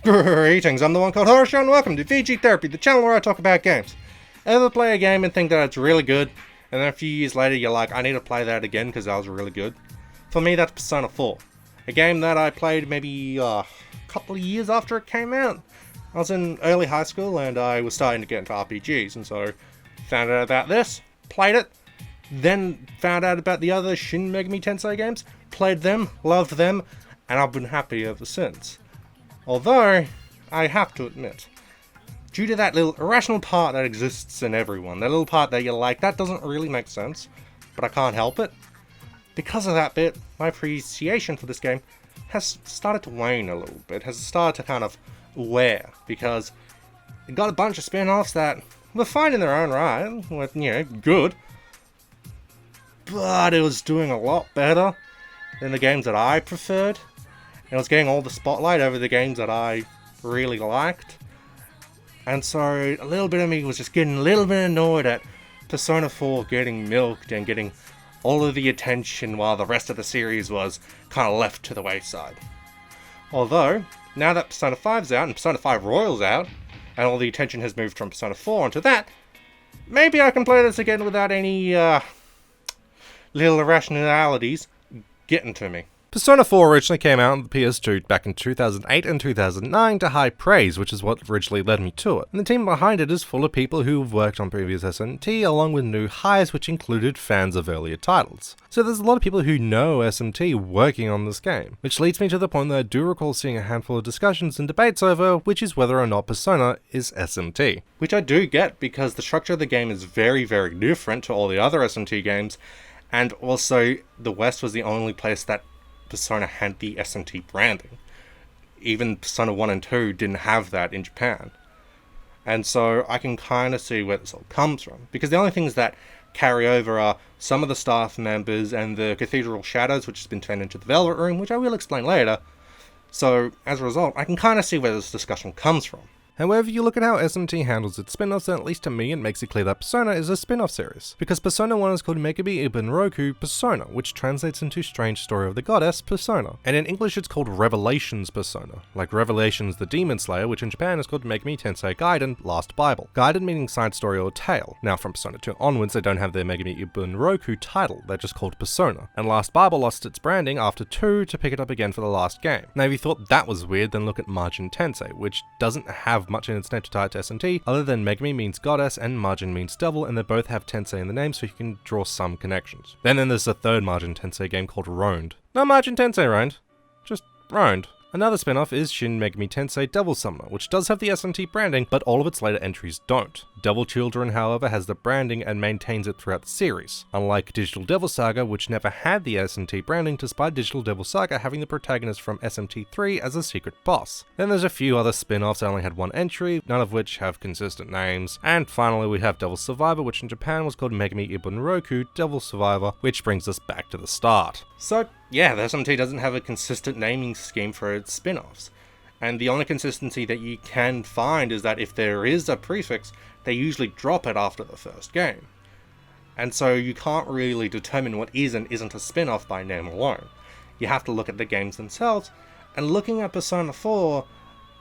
Greetings, I'm the one called Horseshoe, and welcome to VG Therapy, the channel where I talk about games. Ever play a game and think that it's really good, and then a few years later you're like, I need to play that again because that was really good? For me, that's Persona 4. A game that I played maybe a couple of years after it came out. I was in early high school and I was starting to get into RPGs, and so found out about this, played it, then found out about the other Shin Megami Tensei games, played them, loved them, and I've been happy ever since. Although, I have to admit, due to that little irrational part that exists in everyone, that little part that you're like, that doesn't really make sense, but I can't help it, because of that bit, my appreciation for this game has started to wane a little bit, has started to kind of wear, because it got a bunch of spin-offs that were fine in their own right, with, good, but it was doing a lot better than the games that I preferred. It was getting all the spotlight over the games that I really liked. And so a little bit of me was just getting a little bit annoyed at Persona 4 getting milked and getting all of the attention while the rest of the series was kind of left to the wayside. Although, now that Persona 5's out and Persona 5 Royal's out, and all the attention has moved from Persona 4 onto that, maybe I can play this again without any little irrationalities getting to me. Persona 4 originally came out on the PS2 back in 2008 and 2009 to high praise, which is what originally led me to it. And the team behind it is full of people who have worked on previous SMT, along with new hires which included fans of earlier titles. So there's a lot of people who know SMT working on this game, which leads me to the point that I do recall seeing a handful of discussions and debates over, which is whether or not Persona is SMT. Which I do get, because the structure of the game is very, very different to all the other SMT games, and also the West was the only place that Persona had the SMT branding. Even Persona 1 and 2 didn't have that in Japan. And so I can kind of see where this all comes from. Because the only things that carry over are some of the staff members and the Cathedral Shadows, which has been turned into the Velvet Room, which I will explain later. So, as a result, I can kind of see where this discussion comes from. However, you look at how SMT handles its spin-offs, and at least to me it makes it clear that Persona is a spin-off series. Because Persona 1 is called Megami Ibn Roku Persona, which translates into Strange Story of the Goddess Persona. And in English it's called Revelations Persona, like Revelations the Demon Slayer, which in Japan is called Megami Tensei Gaiden Last Bible. Gaiden meaning side story or tale. Now from Persona 2 onwards they don't have their Megami Ibn Roku title, they're just called Persona. And Last Bible lost its branding after 2 to pick it up again for the last game. Now if you thought that was weird, then look at Majin Tensei, which doesn't have much in its name to tie it to SMT, other than Megami means goddess and Majin means devil, and they both have Tensei in the name, so you can draw some connections. Then there's the third Majin Tensei game called Round. Not Majin Tensei Round, just Round. Another spin-off is Shin Megami Tensei Devil Summoner, which does have the SMT branding, but all of its later entries don't. Devil Children, however, has the branding and maintains it throughout the series, unlike Digital Devil Saga, which never had the SMT branding despite Digital Devil Saga having the protagonist from SMT3 as a secret boss. Then there's a few other spin-offs that only had one entry, none of which have consistent names. And finally we have Devil Survivor, which in Japan was called Megami Ibn Roku Devil Survivor, which brings us back to the start. So, yeah, the SMT doesn't have a consistent naming scheme for its spin-offs. And the only consistency that you can find is that if there is a prefix, they usually drop it after the first game. And so you can't really determine what is and isn't a spin-off by name alone. You have to look at the games themselves, and looking at Persona 4,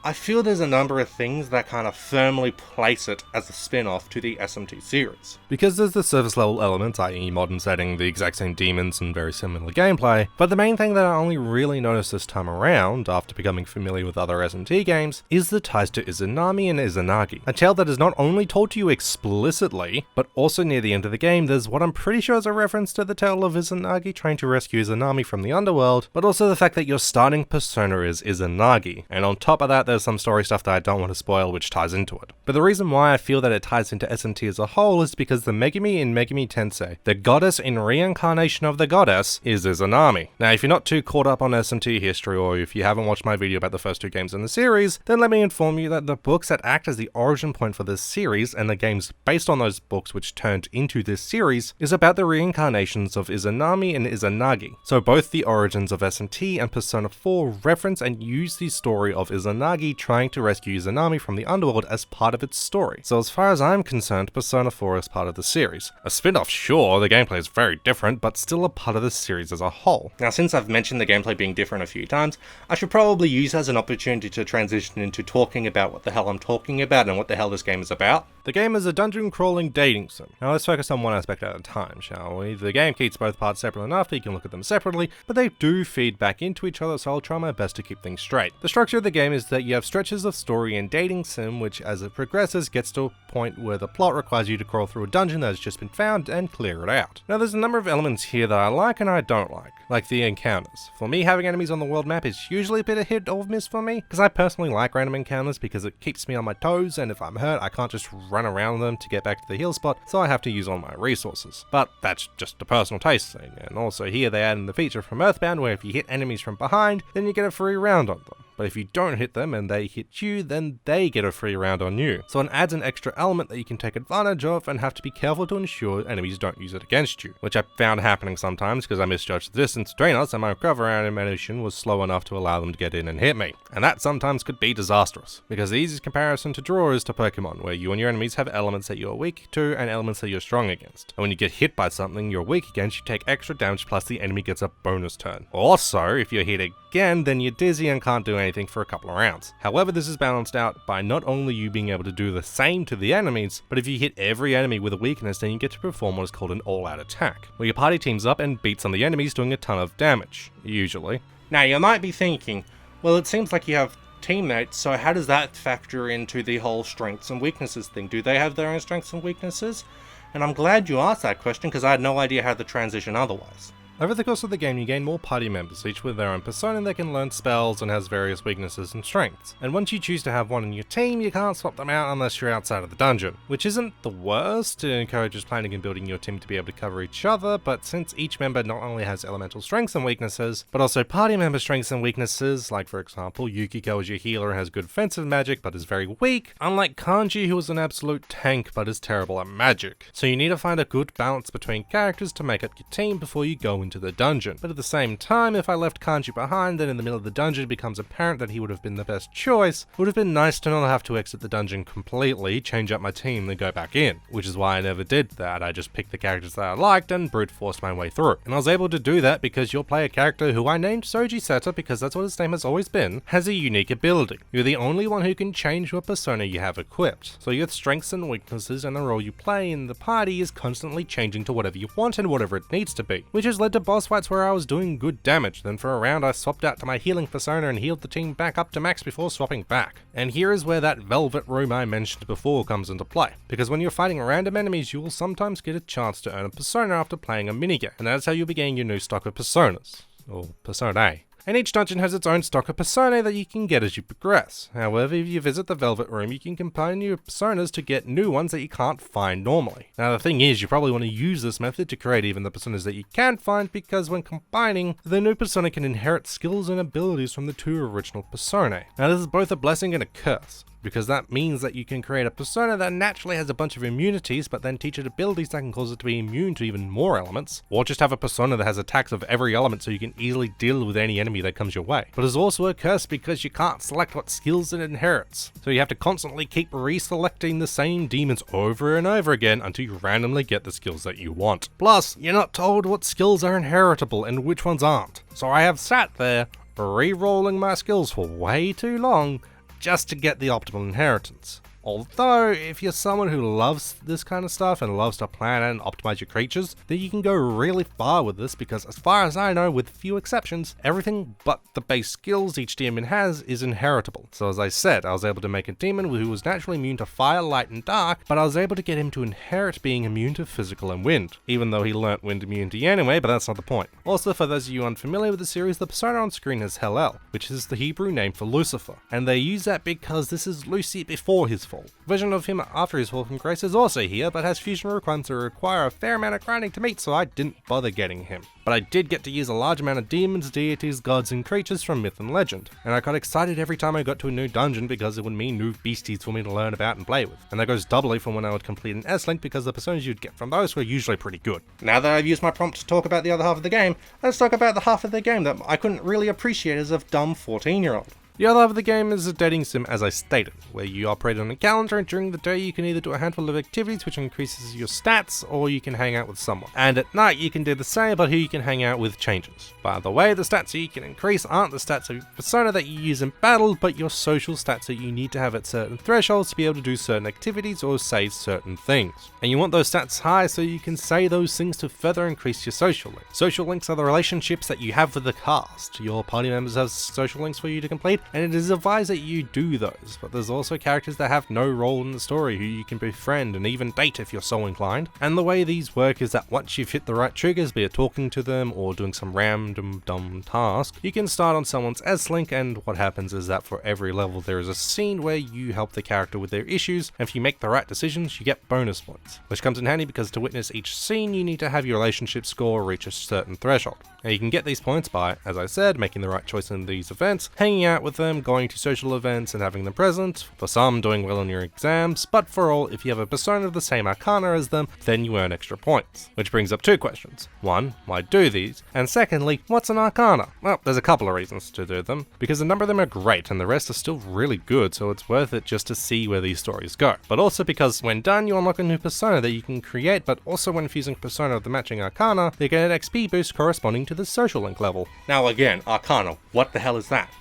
I feel there's a number of things that kind of firmly place it as a spin-off to the SMT series. Because there's the surface level elements, i.e. modern setting, the exact same demons and very similar gameplay, but the main thing that I only really noticed this time around, after becoming familiar with other SMT games, is the ties to Izanami and Izanagi. A tale that is not only told to you explicitly, but also near the end of the game there's what I'm pretty sure is a reference to the tale of Izanagi trying to rescue Izanami from the underworld, but also the fact that your starting persona is Izanagi, and on top of that there's some story stuff that I don't want to spoil which ties into it. But the reason why I feel that it ties into SMT as a whole is because the Megami in Megami Tensei, the goddess in reincarnation of the goddess, is Izanami. Now if you're not too caught up on SMT history, or if you haven't watched my video about the first two games in the series, then let me inform you that the books that act as the origin point for this series, and the games based on those books which turned into this series, is about the reincarnations of Izanami and Izanagi. So both the origins of SMT and Persona 4 reference and use the story of Izanagi Miyagi trying to rescue Izanami from the underworld as part of its story. So as far as I'm concerned, Persona 4 is part of the series. A spin-off, sure, the gameplay is very different, but still a part of the series as a whole. Now, since I've mentioned the gameplay being different a few times, I should probably use it as an opportunity to transition into talking about what the hell I'm talking about and what the hell this game is about. The game is a dungeon-crawling dating sim. Now let's focus on one aspect at a time, shall we? The game keeps both parts separate enough that you can look at them separately, but they do feed back into each other, so I'll try my best to keep things straight. The structure of the game is that you have stretches of story and dating sim, which as it progresses gets to a point where the plot requires you to crawl through a dungeon that has just been found and clear it out. Now there's a number of elements here that I like and I don't like the encounters. For me, having enemies on the world map is usually a bit of hit or miss for me, because I personally like random encounters because it keeps me on my toes, and if I'm hurt I can't just run around them to get back to the heal spot, so I have to use all my resources. But that's just a personal taste thing, and also here they add in the feature from Earthbound where if you hit enemies from behind, then you get a free round on them. But if you don't hit them and they hit you, then they get a free round on you. So it adds an extra element that you can take advantage of and have to be careful to ensure enemies don't use it against you, which I found happening sometimes because I misjudged the distance between us and my recovery animation was slow enough to allow them to get in and hit me. And that sometimes could be disastrous, because the easiest comparison to draw is to Pokemon, where you and your enemies have elements that you're weak to and elements that you're strong against. And when you get hit by something you're weak against, you take extra damage plus the enemy gets a bonus turn. Also, if you're hit again, then you're dizzy and can't do anything for a couple of rounds. However, this is balanced out by not only you being able to do the same to the enemies, but if you hit every enemy with a weakness, then you get to perform what is called an all-out attack, where your party teams up and beats on the enemies doing a ton of damage, usually. Now you might be thinking, well, it seems like you have teammates, so how does that factor into the whole strengths and weaknesses thing? Do they have their own strengths and weaknesses? And I'm glad you asked that question because I had no idea how to transition otherwise. Over the course of the game, you gain more party members, each with their own persona that can learn spells and has various weaknesses and strengths. And once you choose to have one in your team, you can't swap them out unless you're outside of the dungeon. Which isn't the worst, it encourages planning and building your team to be able to cover each other, but since each member not only has elemental strengths and weaknesses, but also party member strengths and weaknesses, like for example, Yukiko is your healer and has good defensive magic but is very weak, unlike Kanji who is an absolute tank but is terrible at magic. So you need to find a good balance between characters to make up your team before you go into the dungeon. But at the same time, if I left Kanji behind, then in the middle of the dungeon it becomes apparent that he would have been the best choice. It would have been nice to not have to exit the dungeon completely, change up my team, then go back in. Which is why I never did that. I just picked the characters that I liked and brute forced my way through. And I was able to do that because you'll play a character who I named Soji Seta because that's what his name has always been, has a unique ability. You're the only one who can change what persona you have equipped. So your strengths and weaknesses and the role you play in the party is constantly changing to whatever you want and whatever it needs to be. Which has led to boss fights where I was doing good damage, then for a round I swapped out to my healing persona and healed the team back up to max before swapping back. And here is where that velvet room I mentioned before comes into play, because when you're fighting random enemies you will sometimes get a chance to earn a persona after playing a minigame, and that's how you begin your new stock of personas, or personae. And each dungeon has its own stock of personae that you can get as you progress. However, if you visit the Velvet Room, you can combine your personas to get new ones that you can't find normally. Now the thing is, you probably want to use this method to create even the personas that you can find, because when combining, the new persona can inherit skills and abilities from the two original personae. Now this is both a blessing and a curse, because that means that you can create a persona that naturally has a bunch of immunities, but then teach it abilities that can cause it to be immune to even more elements, or just have a persona that has attacks of every element so you can easily deal with any enemy that comes your way. But it's also a curse because you can't select what skills it inherits, so you have to constantly keep reselecting the same demons over and over again until you randomly get the skills that you want. Plus, you're not told what skills are inheritable and which ones aren't. So I have sat there, re-rolling my skills for way too long, just to get the optimal inheritance. Although, if you're someone who loves this kind of stuff and loves to plan and optimize your creatures, then you can go really far with this, because as far as I know, with few exceptions, everything but the base skills each demon has is inheritable. So as I said, I was able to make a demon who was naturally immune to fire, light and dark, but I was able to get him to inherit being immune to physical and wind, even though he learnt wind immunity anyway, but that's not the point. Also, for those of you unfamiliar with the series, the persona on screen is Hel-El, which is the Hebrew name for Lucifer, and they use that because this is Lucy before his fall. Version of him after his fall from grace is also here, but has fusion requirements that require a fair amount of grinding to meet, so I didn't bother getting him. But I did get to use a large amount of demons, deities, gods and creatures from myth and legend, and I got excited every time I got to a new dungeon because it would mean new beasties for me to learn about and play with. And that goes doubly from when I would complete an S-Link, because the personas you'd get from those were usually pretty good. Now that I've used my prompt to talk about the other half of the game, let's talk about the half of the game that I couldn't really appreciate as a dumb 14-year-old. The other half of the game is a dating sim, as I stated, where you operate on a calendar, and during the day you can either do a handful of activities which increases your stats, or you can hang out with someone. And at night you can do the same, but who you can hang out with changes. By the way, the stats you can increase aren't the stats of your persona that you use in battle, but your social stats that you need to have at certain thresholds to be able to do certain activities or say certain things. And you want those stats high so you can say those things to further increase your social links. Social links are the relationships that you have with the cast. Your party members have social links for you to complete, and it is advised that you do those, but there's also characters that have no role in the story who you can befriend and even date if you're so inclined. And the way these work is that once you've hit the right triggers, be it talking to them or doing some random dumb task, you can start on someone's S-Link, and what happens is that for every level there is a scene where you help the character with their issues, and if you make the right decisions you get bonus points, which comes in handy because to witness each scene you need to have your relationship score reach a certain threshold. Now you can get these points by, as I said, making the right choice in these events, hanging out with them, going to social events and having them present, for some doing well in your exams, but for all, if you have a persona of the same arcana as them, then you earn extra points. Which brings up two questions. One, why do these? And secondly, what's an arcana? Well, there's a couple of reasons to do them, because a number of them are great and the rest are still really good, so it's worth it just to see where these stories go. But also because when done you unlock a new persona that you can create, but also when fusing persona of the matching arcana, they get an XP boost corresponding to the social link level. Now again, arcana, what the hell is that?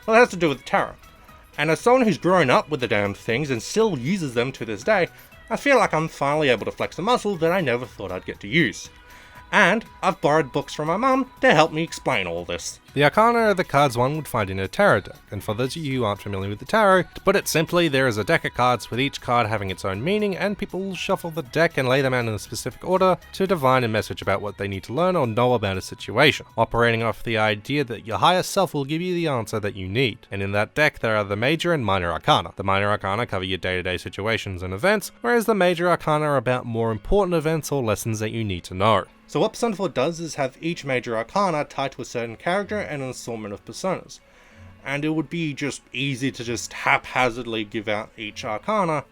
Well, it has to do with tarot. And as someone who's grown up with the damn things and still uses them to this day, I feel like I'm finally able to flex a muscle that I never thought I'd get to use. And I've borrowed books from my mum to help me explain all this. The arcana are the cards one would find in a tarot deck, and for those of you who aren't familiar with the tarot, to put it simply, there is a deck of cards with each card having its own meaning, and people will shuffle the deck and lay them out in a specific order to divine a message about what they need to learn or know about a situation, operating off the idea that your higher self will give you the answer that you need. And in that deck there are the major and minor arcana. The minor arcana cover your day-to-day situations and events, whereas the major arcana are about more important events or lessons that you need to know. So what Persona 4 does is have each major arcana tied to a certain character and an assortment of personas. And it would be just easy to just haphazardly give out each arcana,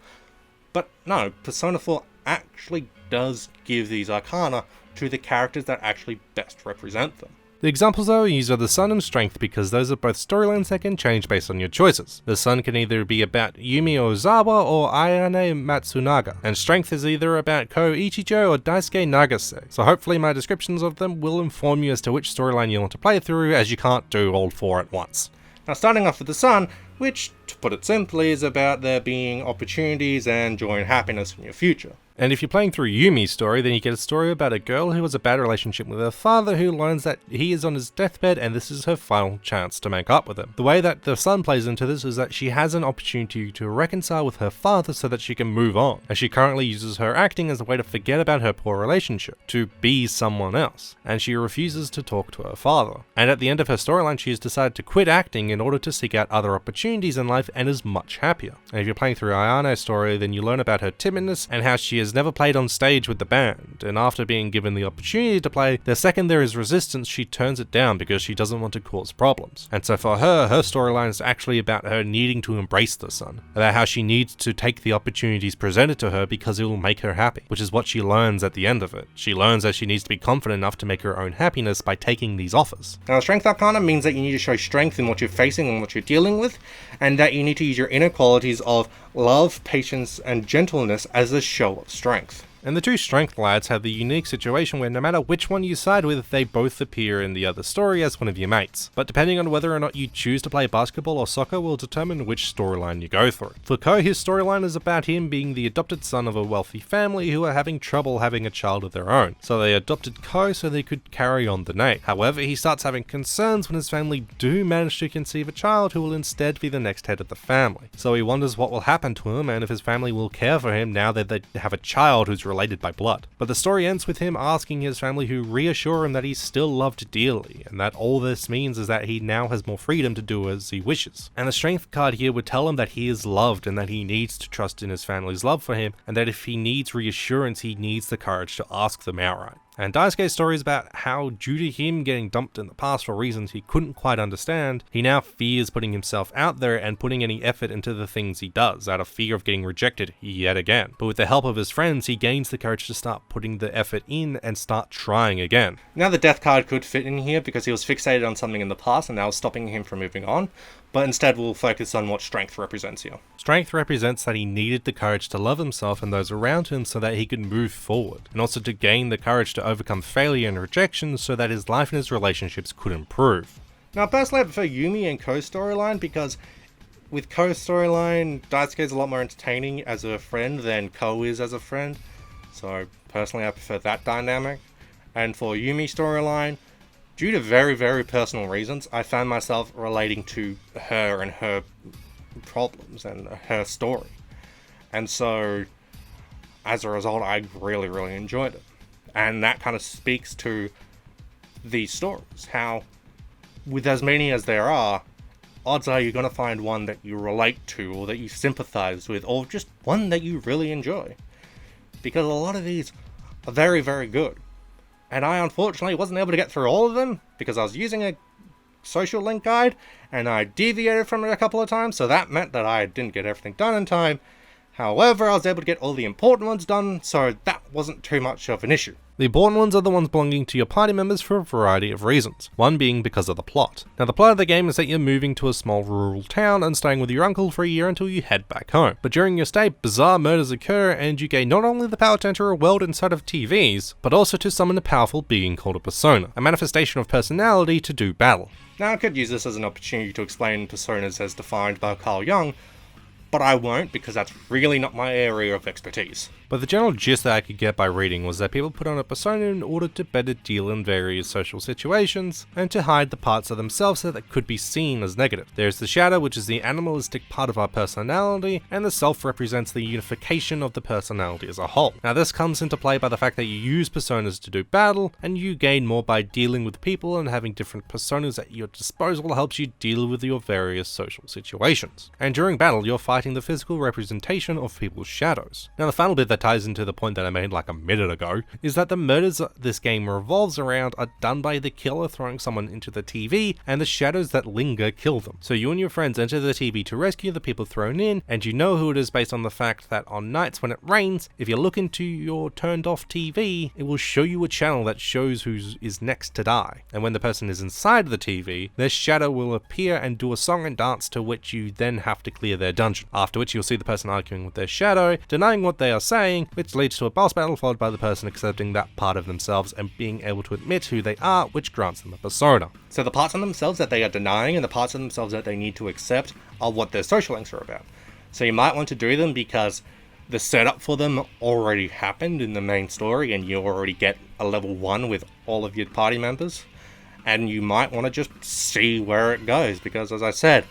but no, Persona 4 actually does give these arcana to the characters that actually best represent them. The examples though used are the Sun and Strength because those are both storylines that can change based on your choices. The Sun can either be about Yumi Ozawa or Ayane Matsunaga, and Strength is either about Ko Ichijo or Daisuke Nagase, so hopefully my descriptions of them will inform you as to which storyline you want to play through, as you can't do all four at once. Now starting off with the Sun, which, to put it simply, is about there being opportunities and joy and happiness in your future. And if you're playing through Yumi's story, then you get a story about a girl who has a bad relationship with her father who learns that he is on his deathbed and this is her final chance to make up with him. The way that the Sun plays into this is that she has an opportunity to reconcile with her father so that she can move on, as she currently uses her acting as a way to forget about her poor relationship, to be someone else, and she refuses to talk to her father. And at the end of her storyline, she has decided to quit acting in order to seek out other opportunities in life and is much happier. And if you're playing through Ayane's story, then you learn about her timidness and how she has never played on stage with the band, and after being given the opportunity to play, the second there is resistance she turns it down because she doesn't want to cause problems. And so for her storyline is actually about her needing to embrace the Sun, about how she needs to take the opportunities presented to her because it will make her happy, which is what she learns at the end of it. She learns that she needs to be confident enough to make her own happiness by taking these offers. Now Strength Arcana means that you need to show strength in what you're facing and what you're dealing with, and that you need to use your inner qualities of love, patience, and gentleness as a show of strength. And the two Strength lads have the unique situation where no matter which one you side with, they both appear in the other story as one of your mates. But depending on whether or not you choose to play basketball or soccer will determine which storyline you go through. For Ko, his storyline is about him being the adopted son of a wealthy family who are having trouble having a child of their own. So they adopted Ko so they could carry on the name. However, he starts having concerns when his family do manage to conceive a child who will instead be the next head of the family. So he wonders what will happen to him and if his family will care for him now that they have a child who's related by blood. But the story ends with him asking his family who reassure him that he's still loved dearly, and that all this means is that he now has more freedom to do as he wishes. And the Strength card here would tell him that he is loved and that he needs to trust in his family's love for him, and that if he needs reassurance, he needs the courage to ask them outright. And Daisuke's story is about how, due to him getting dumped in the past for reasons he couldn't quite understand, he now fears putting himself out there and putting any effort into the things he does, out of fear of getting rejected yet again. But with the help of his friends, he gains the courage to start putting the effort in and start trying again. Now the Death card could fit in here because he was fixated on something in the past and that was stopping him from moving on, but instead we'll focus on what strength represents here. Strength represents that he needed the courage to love himself and those around him so that he could move forward, and also to gain the courage to overcome failure and rejection so that his life and his relationships could improve. Now, personally, I prefer Yumi and Ko storyline because with Ko storyline, Daisuke is a lot more entertaining as a friend than Ko is as a friend. So, personally, I prefer that dynamic. And for Yumi storyline, due to very, very personal reasons, I found myself relating to her and her problems and her story. And so, as a result, I really, really enjoyed it. And that kind of speaks to these stories. How, with as many as there are, odds are you're going to find one that you relate to, or that you sympathize with, or just one that you really enjoy. Because a lot of these are very, very good. And I unfortunately wasn't able to get through all of them because I was using a social link guide and I deviated from it a couple of times, so that meant that I didn't get everything done in time. However, I was able to get all the important ones done, so that wasn't too much of an issue. The important ones are the ones belonging to your party members for a variety of reasons, one being because of the plot. Now, the plot of the game is that you're moving to a small rural town and staying with your uncle for a year until you head back home. But during your stay, bizarre murders occur and you gain not only the power to enter a world inside of TVs, but also to summon a powerful being called a persona, a manifestation of personality to do battle. Now, I could use this as an opportunity to explain personas as defined by Carl Jung, but I won't because that's really not my area of expertise. But the general gist that I could get by reading was that people put on a persona in order to better deal in various social situations, and to hide the parts of themselves that could be seen as negative. There's the shadow, which is the animalistic part of our personality, and the self represents the unification of the personality as a whole. Now this comes into play by the fact that you use personas to do battle, and you gain more by dealing with people, and having different personas at your disposal helps you deal with your various social situations. And during battle, you're fighting the physical representation of people's shadows. Now the final bit that ties into the point that I made like a minute ago is that the murders this game revolves around are done by the killer throwing someone into the TV, and the shadows that linger kill them. So you and your friends enter the TV to rescue the people thrown in, and you know who it is based on the fact that on nights when it rains, if you look into your turned off TV, it will show you a channel that shows who is next to die. And when the person is inside the TV, their shadow will appear and do a song and dance to which you then have to clear their dungeon. After which you'll see the person arguing with their shadow, denying what they are saying, which leads to a boss battle followed by the person accepting that part of themselves and being able to admit who they are, which grants them a persona. So the parts of themselves that they are denying and the parts of themselves that they need to accept are what their social links are about. So you might want to do them because the setup for them already happened in the main story and you already get a level 1 with all of your party members. And you might want to just see where it goes because, as I said,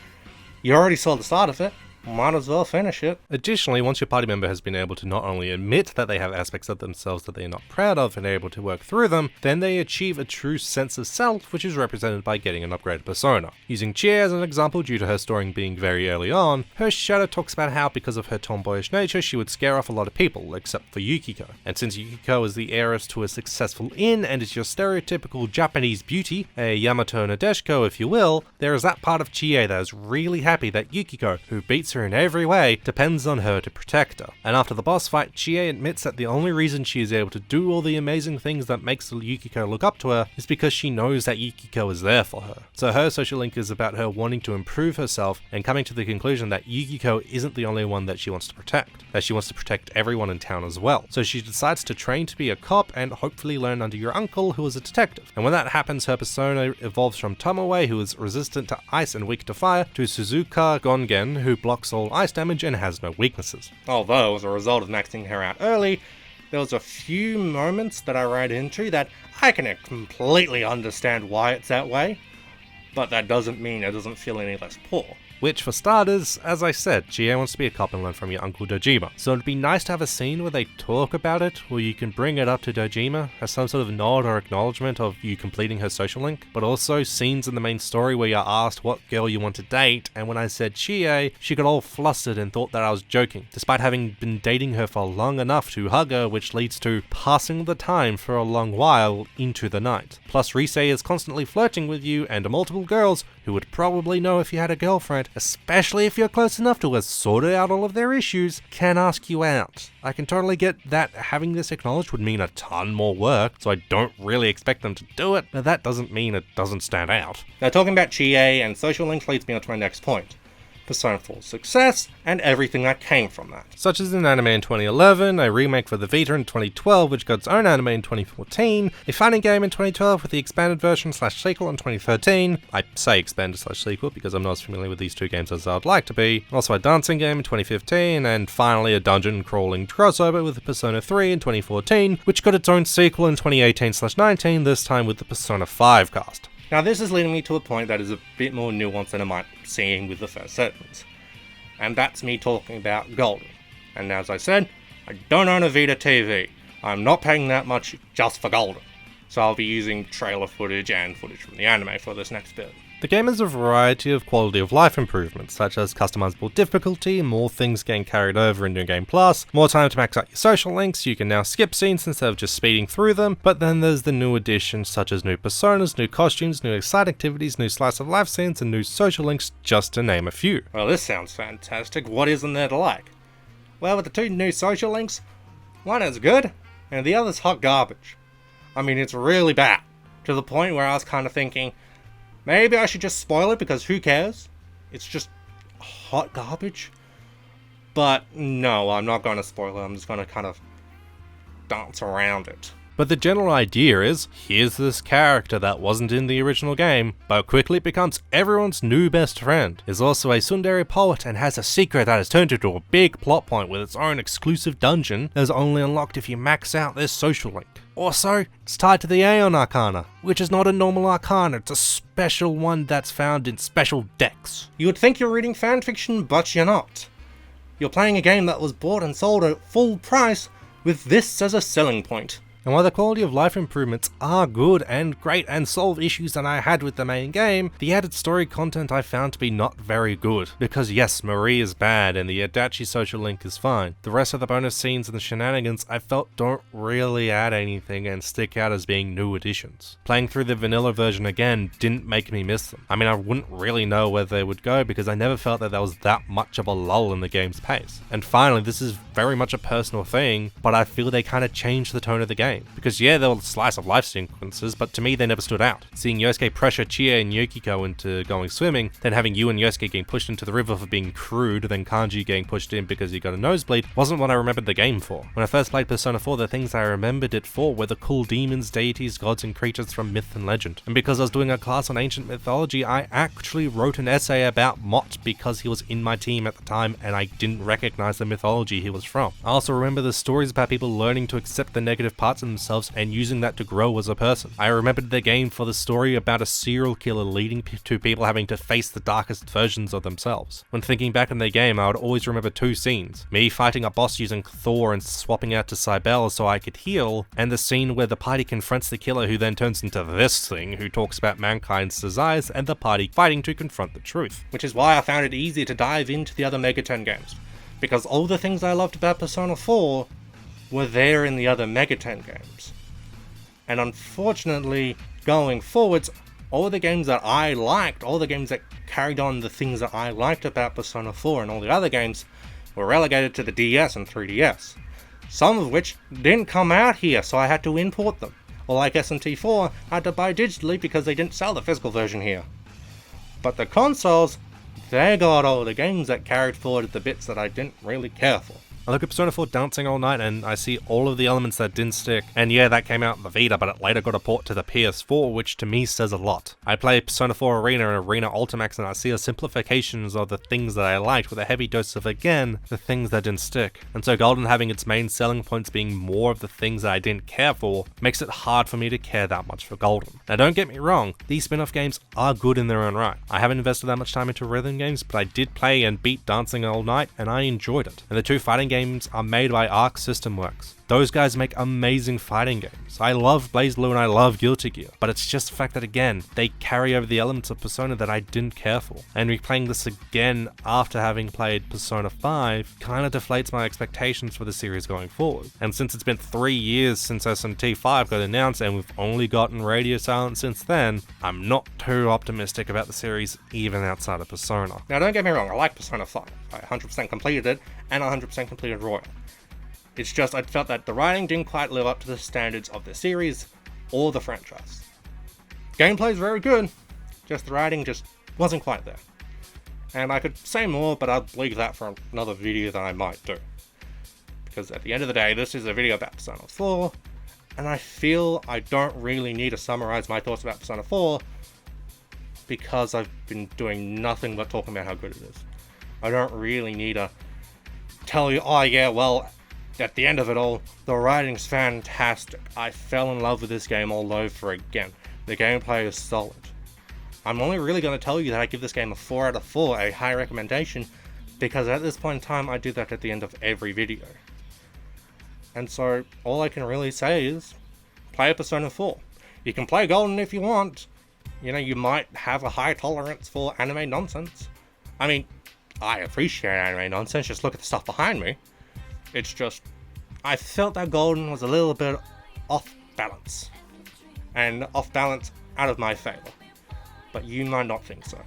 you already saw the start of it. Might as well finish it. Additionally, once your party member has been able to not only admit that they have aspects of themselves that they are not proud of and able to work through them, then they achieve a true sense of self, which is represented by getting an upgraded persona. Using Chie as an example, due to her story being very early on, her shadow talks about how because of her tomboyish nature she would scare off a lot of people, except for Yukiko. And since Yukiko is the heiress to a successful inn and is your stereotypical Japanese beauty, a Yamato Nadeshiko if you will, there is that part of Chie that is really happy that Yukiko, who beats her in every way, depends on her to protect her. And after the boss fight, Chie admits that the only reason she is able to do all the amazing things that makes Yukiko look up to her is because she knows that Yukiko is there for her. So her social link is about her wanting to improve herself and coming to the conclusion that Yukiko isn't the only one that she wants to protect, that she wants to protect everyone in town as well. So she decides to train to be a cop and hopefully learn under your uncle who is a detective. And when that happens, her persona evolves from Tomoe, who is resistant to ice and weak to fire, to Suzuka Gongen, who blocks all ice damage and has no weaknesses. Although, as a result of maxing her out early, there was a few moments that I ran into that I can completely understand why it's that way, but that doesn't mean it doesn't feel any less poor. Which, for starters, as I said, Chie wants to be a cop and learn from your Uncle Dojima. So it'd be nice to have a scene where they talk about it, where you can bring it up to Dojima as some sort of nod or acknowledgement of you completing her social link, but also scenes in the main story where you're asked what girl you want to date, and when I said Chie, she got all flustered and thought that I was joking, despite having been dating her for long enough to hug her, which leads to passing the time for a long while into the night. Plus, Rise is constantly flirting with you and multiple girls who would probably know if you had a girlfriend that, especially if you're close enough to have sorted out all of their issues, can ask you out. I can totally get that having this acknowledged would mean a ton more work, so I don't really expect them to do it, but that doesn't mean it doesn't stand out. Now, talking about GA and social links leads me on to my next point. Persona 4's success, and everything that came from that. Such as an anime in 2011, a remake for the Vita in 2012 which got its own anime in 2014, a fighting game in 2012 with the expanded version / sequel in 2013, I say expanded / sequel because I'm not as familiar with these two games as I would like to be, also a dancing game in 2015, and finally a dungeon crawling crossover with the Persona 3 in 2014, which got its own sequel in 2018/19, this time with the Persona 5 cast. Now this is leading me to a point that is a bit more nuanced than I might seem with the first sentence. And that's me talking about Golden. And as I said, I don't own a Vita TV. I'm not paying that much just for Golden. So I'll be using trailer footage and footage from the anime for this next bit. The game has a variety of quality of life improvements, such as customizable difficulty, more things getting carried over in New Game Plus, more time to max out your social links, you can now skip scenes instead of just speeding through them, but then there's the new additions such as new personas, new costumes, new side activities, new slice of life scenes, and new social links, just to name a few. Well, this sounds fantastic. What isn't there to like? Well, with the two new social links, one is good, and the other's hot garbage. I mean, it's really bad, to the point where I was kind of thinking, maybe I should just spoil it because who cares? It's just hot garbage. But no, I'm not going to spoil it. I'm just going to kind of dance around it. But the general idea is, here's this character that wasn't in the original game, but quickly becomes everyone's new best friend, is also a tsundere poet and has a secret that has turned into a big plot point with its own exclusive dungeon that is only unlocked if you max out this social link. Also, it's tied to the Aeon Arcana, which is not a normal arcana, it's a special one that's found in special decks. You would think you're reading fanfiction, but you're not. You're playing a game that was bought and sold at full price with this as a selling point. And while the quality of life improvements are good and great and solve issues that I had with the main game, the added story content I found to be not very good. Because yes, Marie is bad and the Adachi social link is fine. The rest of the bonus scenes and the shenanigans I felt don't really add anything and stick out as being new additions. Playing through the vanilla version again didn't make me miss them. I mean, I wouldn't really know where they would go because I never felt that there was that much of a lull in the game's pace. And finally, this is very much a personal thing, but I feel they kind of changed the tone of the game. Because yeah, there were slice of life sequences, but to me they never stood out. Seeing Yosuke pressure Chie and Yukiko into going swimming, then having Yu and Yosuke getting pushed into the river for being crude, then Kanji getting pushed in because he got a nosebleed, wasn't what I remembered the game for. When I first played Persona 4, the things I remembered it for were the cool demons, deities, gods, and creatures from myth and legend. And because I was doing a class on ancient mythology, I actually wrote an essay about Mott because he was in my team at the time and I didn't recognize the mythology he was from. I also remember the stories about people learning to accept the negative parts of themselves and using that to grow as a person. I remembered the game for the story about a serial killer leading to people having to face the darkest versions of themselves. When thinking back on the game, I would always remember two scenes. Me fighting a boss using Thor and swapping out to Cybele so I could heal, and the scene where the party confronts the killer who then turns into this thing who talks about mankind's desires and the party fighting to confront the truth. Which is why I found it easier to dive into the other Megaten games. Because all the things I loved about Persona 4 were there in the other Megaten games. And unfortunately, going forwards, all the games that I liked, all the games that carried on the things that I liked about Persona 4 and all the other games, were relegated to the DS and 3DS. Some of which didn't come out here, so I had to import them. Or like SMT4, I had to buy digitally because they didn't sell the physical version here. But the consoles, they got all the games that carried forward the bits that I didn't really care for. I look at Persona 4 Dancing All Night and I see all of the elements that didn't stick. And yeah, that came out in the Vita, but it later got a port to the PS4, which to me says a lot. I play Persona 4 Arena and Arena Ultimax and I see a simplifications of the things that I liked with a heavy dose of, again, the things that didn't stick. And so Golden having its main selling points being more of the things that I didn't care for, makes it hard for me to care that much for Golden. Now don't get me wrong, these spin-off games are good in their own right. I haven't invested that much time into rhythm games, but I did play and beat Dancing All Night and I enjoyed it. And the two fighting games games are made by Arc System Works. Those guys make amazing fighting games. I love BlazBlue and I love Guilty Gear, but it's just the fact that again, they carry over the elements of Persona that I didn't care for. And replaying this again after having played Persona 5 kinda deflates my expectations for the series going forward. And since it's been 3 years since SMT 5 got announced and we've only gotten radio silence since then, I'm not too optimistic about the series even outside of Persona. Now don't get me wrong, I like Persona 5. I 100% completed it, and 100% completed Royal. It's just I felt that the writing didn't quite live up to the standards of the series or the franchise. Gameplay is very good, just the writing just wasn't quite there. And I could say more, but I'll leave that for another video that I might do. Because at the end of the day, this is a video about Persona 4, and I feel I don't really need to summarize my thoughts about Persona 4 because I've been doing nothing but talking about how good it is. I don't really need to tell you, oh yeah, well, at the end of it all, the writing's fantastic. I fell in love with this game all over again. The gameplay is solid. I'm only really going to tell you that I give this game a 4 out of 4, a high recommendation, because at this point in time, I do that at the end of every video. And so, all I can really say is, play Persona 4. You can play Golden if you want. You know, you might have a high tolerance for anime nonsense. I mean, I appreciate anime nonsense, just look at the stuff behind me. It's just, I felt that Golden was a little bit off balance. And off balance out of my favour. But you might not think so.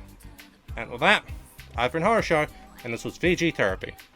And with that, I've been Horror Show, and this was VG Therapy.